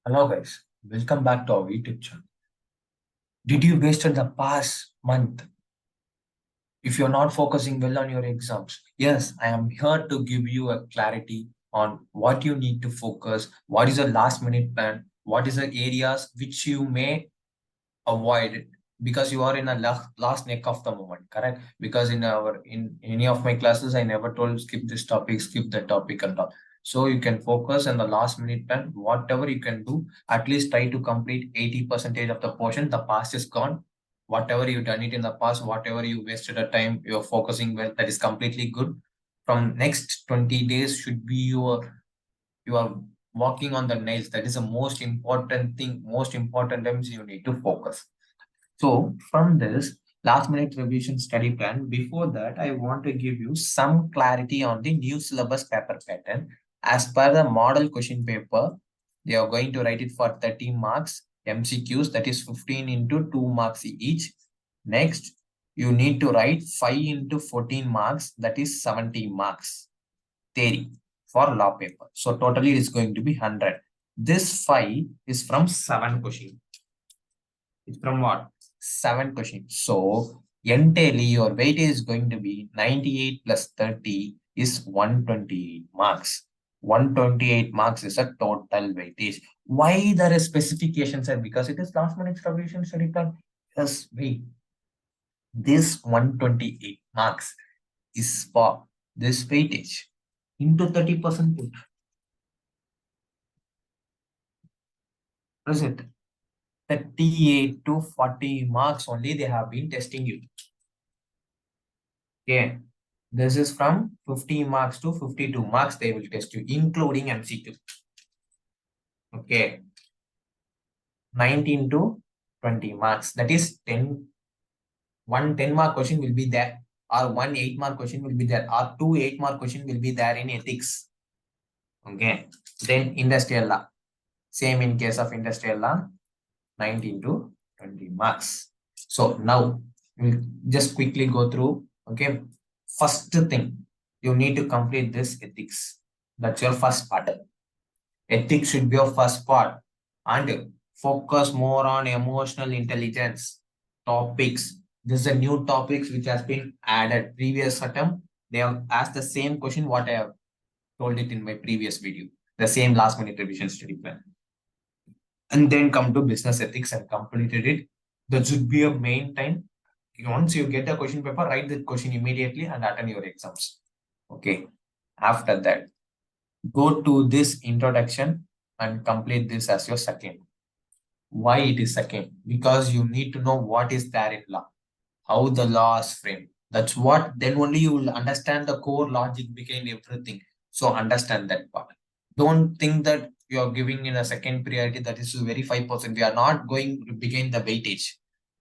Hello guys, welcome back to our YouTube channel. Did you wasted the past month if you're not focusing well on your exams? Yes, I am here to give you a clarity on what you need to focus, what is a last minute plan, what is the areas which you may avoid it because you are in a last neck of the moment, correct? Because in any of my classes I never told skip this topic, skip that topic and all. So you can focus on the last minute plan, whatever you can do, at least try to complete 80% of the portion. The past is gone. Whatever you done it in the past, whatever you wasted a time, you're focusing well, that is completely good. From next 20 days should be you are walking on the nails. That is the most important thing, most important times you need to focus. So from this last minute revision study plan, before that, I want to give you some clarity on the new syllabus paper pattern. As per the model question paper, they are going to write it for 30 marks, MCQs, that is 15 into 2 marks each. Next, you need to write 5 into 14 marks, that is 70 marks, theory for law paper. So totally it is going to be 100. This 5 is from 7 questions. It's from what? 7 questions. So entirely your weightage is going to be 98 plus 30 is 128 marks. 128 marks is a total weightage. Why there is specifications? And because it is last minute revision study plan. Yes, wait. This 128 marks is for this weightage into 30%. What is it? 38 to 40 marks only they have been testing you. Okay. This is from 50 marks to 52 marks they will test you, including MCQ. Okay. 19 to 20 marks. That is 10. One 10-mark question will be there, or one 8-mark question will be there, or two 8-mark question will be there in ethics. Okay. Then industrial law. Same in case of industrial law, 19 to 20 marks. So now we'll just quickly go through. Okay. First thing, you need to complete this ethics. That's your first part. Ethics should be your first part. And focus more on emotional intelligence topics. This is a new topics which has been added. Previous attempt, they have asked the same question what I have told it in my previous video. The same last minute revision study plan. And then come to business ethics and completed it. That should be a main time. Once you get a question paper, write that question immediately and attend your exams. Okay. After that, go to this introduction and complete this as your second. Why it is second? Because you need to know what is there in law, how the law is framed. That's what, then only you will understand the core logic behind everything. So understand that part. Don't think that you are giving in a second priority, that is very 5%. We are not going to begin the weightage.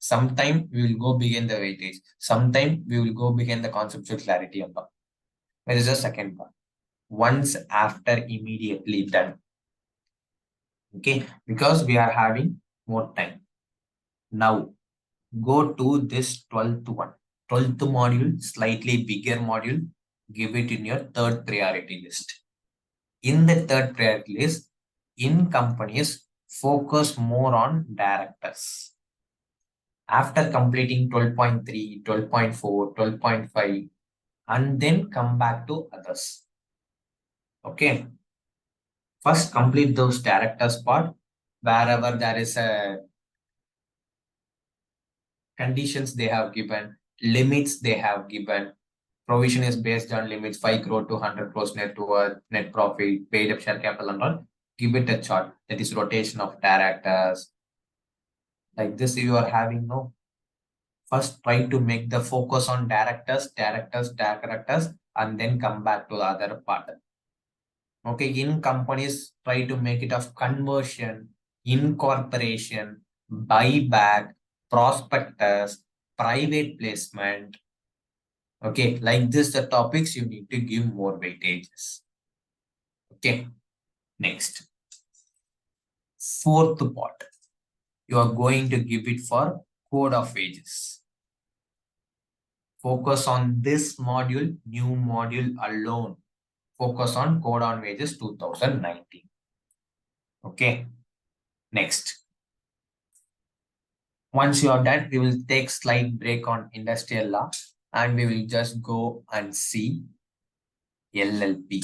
Sometime we will go begin the weightage. Sometime we will go begin the conceptual clarity on that. That is the second part. Once after immediately done. Okay, because we are having more time. Now go to this 12th one. 12th module, slightly bigger module. Give it in your third priority list. In the third priority list, in companies, focus more on directors. After completing 12.3, 12.4, 12.5, and then come back to others. Okay. First, complete those directors part. Wherever there is a conditions they have given, limits they have given, provision is based on limits 5 crore to 100 crores net worth, net profit, paid up share capital and all. Give it a chart. That is rotation of directors. Like this, you are having no. First, try to make the focus on directors, and then come back to the other part. Okay, in companies, try to make it of conversion, incorporation, buyback, prospectus, private placement. Okay, like this, the topics you need to give more weightages. Okay, next. Fourth part, you are going to give it for code of wages. Focus on this module, new module alone. Focus on code on wages 2019. Okay. Next, once you are done, we will take slight break on industrial law and we will just go and see LLP.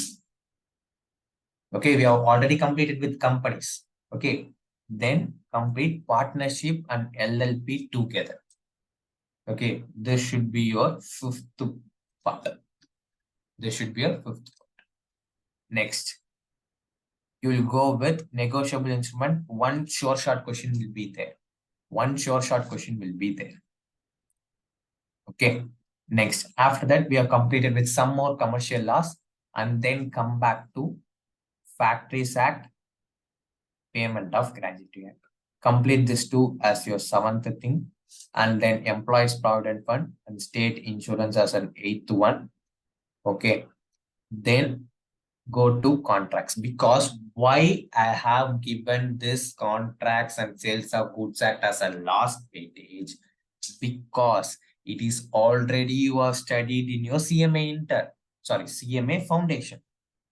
Okay, we have already completed with companies. Okay, then complete partnership and LLP together. Okay, this should be your fifth part. This should be your fifth part. Next, you will go with negotiable instrument. One sure short question will be there. One sure short question will be there. Okay. Next, after that, we are completed with some more commercial laws and then come back to Factories Act, Payment of Gratuity Act. Complete this two as your seventh thing, and then Employees Provident Fund and State Insurance as an eighth one. Okay. Then go to contracts, because why I have given this Contracts and Sales of Goods Act as a last weightage, because it is already you have studied in your CMA Foundation.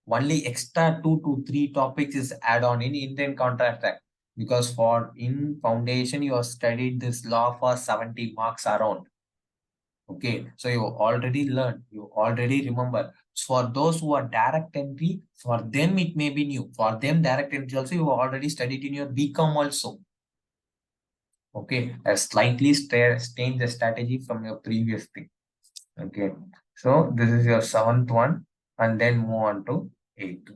Only extra 2 to 3 topics is add on in Indian Contract Act, because for in foundation you have studied this law for 70 marks around. Okay, so you already learned, you already remember. For those who are direct entry, for them it may be new. For them, direct entry also you already studied in your BCom also. Okay, a slightly change the strategy from your previous thing. Okay, so this is your seventh one, and then move on to eighth.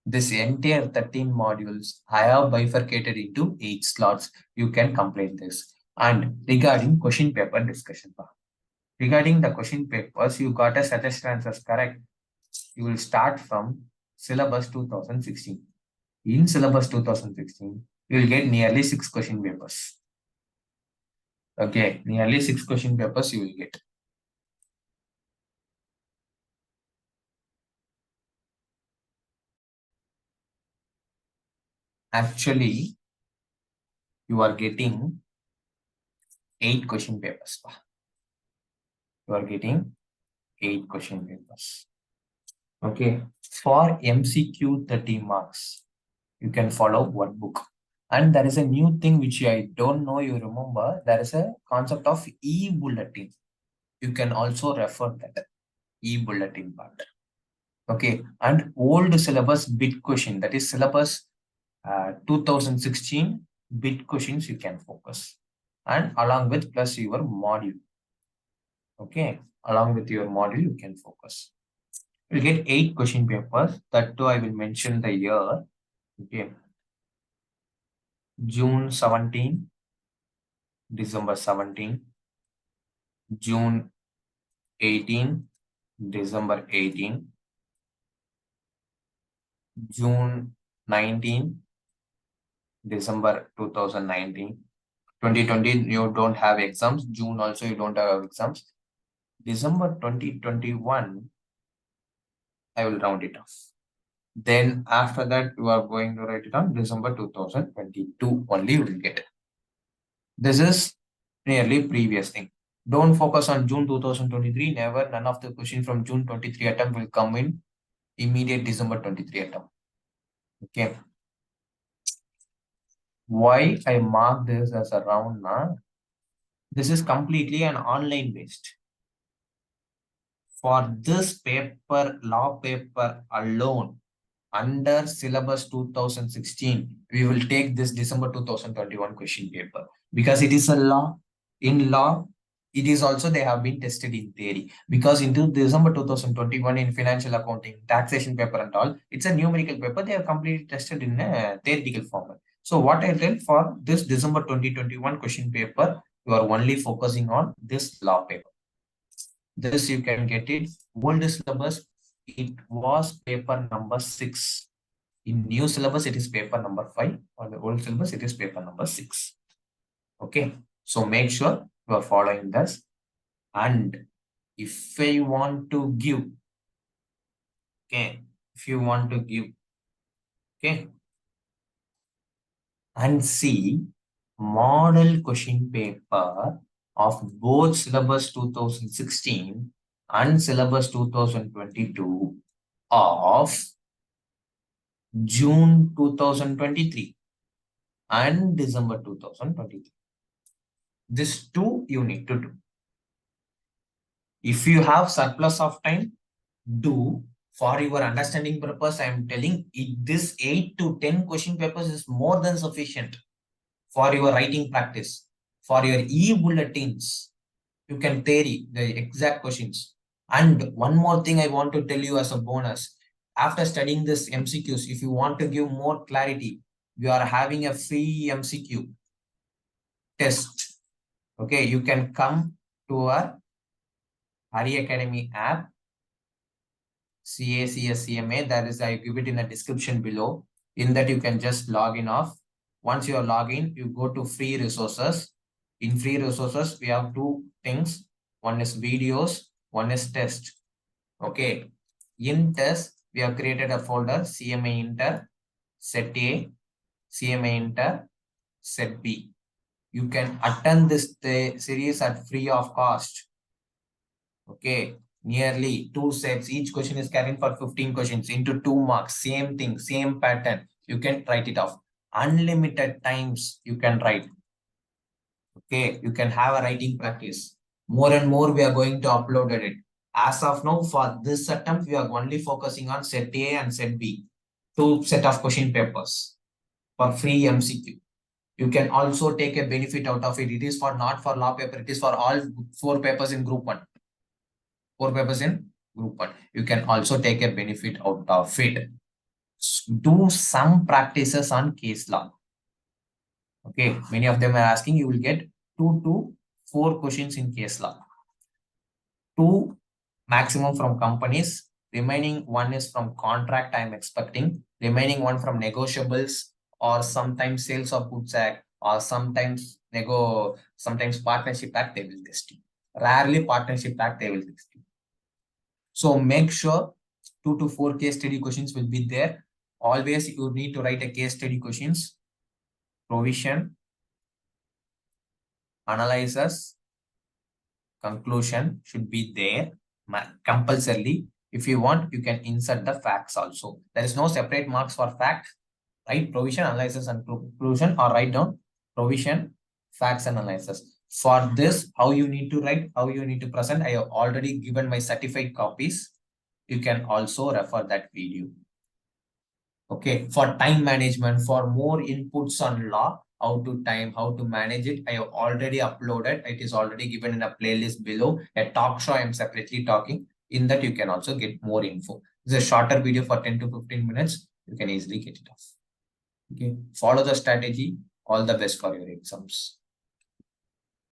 This entire 13 modules, I have bifurcated into 8 slots. You can complete this. And regarding question paper discussion part. Regarding the question papers, you got a suggested answers correct. You will start from syllabus 2016. In syllabus 2016, you will get nearly 6 question papers. Okay, nearly 6 question papers you will get. Actually, you are getting 8 question papers. You are getting 8 question papers. Okay, for MCQ 30 marks, you can follow workbook. And there is a new thing which I don't know you remember. There is a concept of e-bulletin. You can also refer that e-bulletin part. Okay, and old syllabus bit question, that is syllabus 2016 bit questions you can focus. And along with plus your module. Okay, along with your module you can focus. You'll get 8 question papers. That too I will mention the year. Okay, June 17, December 17, June 18, December 18, June 19, December 2019. 2020 you don't have exams. June also you don't have exams. December 2021, I will round it off. Then after that, you are going to write it down. December 2022 only you will get. This is nearly previous thing. Don't focus on June 2023. Never. None of the question from June 23 attempt will come in immediate December 23 attempt. Okay. Why I mark this as a round now? This is completely an online based. For this paper, law paper alone, under syllabus 2016, we will take this December 2021 question paper, because it is a law. In law, it is also they have been tested in theory, because into December 2021 in financial accounting, taxation paper and all, it's a numerical paper. They have completely tested in a theoretical format. So what I tell, for this December 2021 question paper, you are only focusing on this law paper. This you can get it. Old syllabus, it was paper number 6. In new syllabus, it is paper number 5. On the old syllabus, it is paper number 6. Okay. So make sure you are following this. And if I want to give, okay, if you want to give, okay, and see model question paper of both syllabus 2016 and syllabus 2022 of June 2023. and December 2023. This two you need to do. If you have surplus of time, do. For your understanding purpose, I am telling this 8 to 10 question papers is more than sufficient for your writing practice. For your e-bulletins, you can theory the exact questions. And one more thing I want to tell you as a bonus. After studying this MCQs, if you want to give more clarity, we are having a free MCQ test. Okay, you can come to our Hari Academy app, CACSCMA. That is, I give it in the description below. In that, you can just log in off. Once you are logged in, you go to free resources. In free resources, we have two things. One is videos, one is test. Okay. In test, we have created a folder CMA Inter, Set A, CMA Inter, Set B. You can attend this series at free of cost. Okay. Nearly 2 sets. Each question is carrying for 15 questions into 2 marks. Same thing, same pattern. You can write it off. Unlimited times you can write. Okay. You can have a writing practice. More and more we are going to upload it. As of now, for this attempt, we are only focusing on set A and set B. 2 set of question papers for free MCQ. You can also take a benefit out of it. It is for not for law paper. It is for all 4 papers in group 1. 4 papers in group 1. You can also take a benefit out of it. Do some practices on case law. Okay. Many of them are asking, you will get 2 to 4 questions in case law. 2 maximum from companies. Remaining 1 is from contract, I am expecting. Remaining 1 from negotiables or sometimes sales of goods act or sometimes partnership act, they will test you. Rarely partnership act, they will test you. So make sure 2 to 4 case study questions will be there. Always you need to write a case study questions, provision, analysis, conclusion should be there compulsorily. If you want, you can insert the facts also. There is no separate marks for facts. Write provision, analysis, and conclusion, or write down provision, facts, and analysis. For this, how you need to write, how you need to present, I have already given my certified copies. You can also refer that video. Okay, for time management, for more inputs on law, how to manage it, I have already uploaded. It is already given in a playlist below. A talk show I am separately talking. In that, you can also get more info. It's a shorter video for 10 to 15 minutes. You can easily get it off. Okay, follow the strategy. All the best for your exams.